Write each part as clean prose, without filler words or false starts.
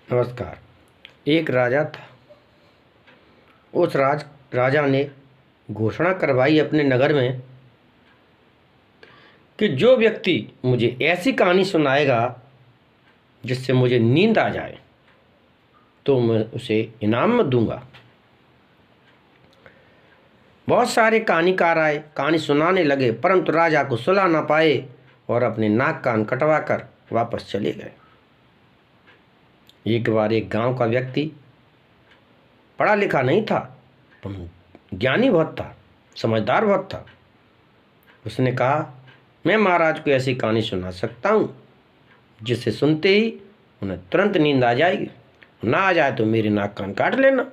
नमस्कार। एक राजा था। उस राजा ने घोषणा करवाई अपने नगर में कि जो व्यक्ति मुझे ऐसी कहानी सुनाएगा जिससे मुझे नींद आ जाए तो मैं उसे इनाम में दूंगा। बहुत सारे कहानीकार आए, कहानी सुनाने लगे, परंतु राजा को सुला ना पाए और अपने नाक कान कटवा कर वापस चले गए। एक बार एक गांव का व्यक्ति पढ़ा लिखा नहीं था, ज्ञानी बहुत था, समझदार बहुत था। उसने कहा, मैं महाराज को ऐसी कहानी सुना सकता हूँ जिसे सुनते ही उन्हें तुरंत नींद आ जाएगी, ना आ जाए तो मेरी नाक कान काट लेना।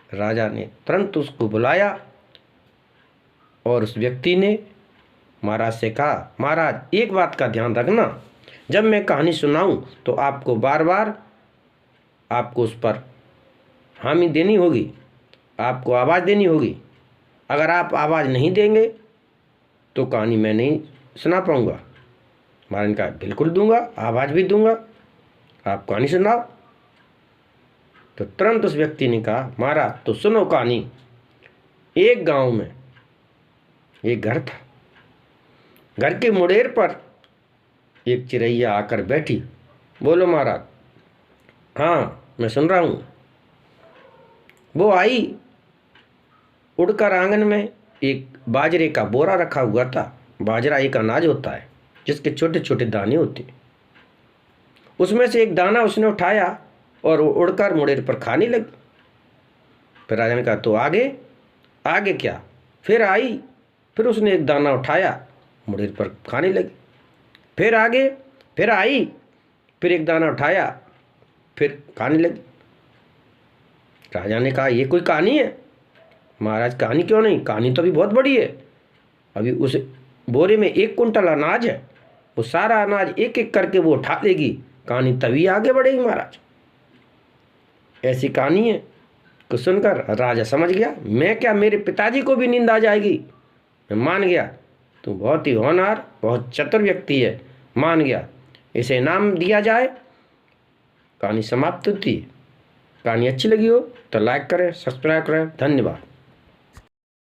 राजा ने तुरंत उसको बुलाया और उस व्यक्ति ने महाराज से कहा, महाराज एक बात का ध्यान रखना, जब मैं कहानी सुनाऊं तो आपको बार बार आपको उस पर हामी देनी होगी, आपको आवाज़ देनी होगी। अगर आप आवाज़ नहीं देंगे तो कहानी मैं नहीं सुना पाऊंगा। महाराज ने कहा, बिल्कुल दूंगा, आवाज़ भी दूंगा, आप कहानी सुनाओ। तो तुरंत उस व्यक्ति ने कहा, महाराज तो सुनो कहानी। एक गांव में एक घर था। घर के मुड़ेर पर एक चिड़ैया आकर बैठी। बोलो महाराज। हाँ, मैं सुन रहा हूँ। वो आई, उड़कर आंगन में एक बाजरे का बोरा रखा हुआ था। बाजरा एक अनाज होता है जिसके छोटे छोटे दाने होते हैं। उसमें से एक दाना उसने उठाया और उड़कर मुड़ेर पर खाने लगी। फिर राजा ने कहा, तो आगे आगे क्या? फिर आई, फिर उसने एक दाना उठाया, मुड़ेर पर खाने लगी। फिर आगे, फिर आई, फिर एक दाना उठाया, फिर खाने लगी। राजा ने कहा, ये कोई कहानी है? महाराज, कहानी क्यों नहीं, कहानी तो अभी बहुत बड़ी है। अभी उस बोरे में 1 कुंटल अनाज है, वो सारा अनाज एक एक करके वो उठा लेगी, कहानी तभी आगे बढ़ेगी महाराज। ऐसी कहानी है। कुछ सुनकर राजा समझ गया, मैं क्या, मेरे पिताजी को भी नींद आ जाएगी। मैं मान गया, तू बहुत ही होनहार, बहुत चतुर व्यक्ति है। मान गया, इसे इनाम दिया जाए। कहानी समाप्त होती है। कहानी अच्छी लगी हो तो लाइक करें, सब्सक्राइब करें। धन्यवाद।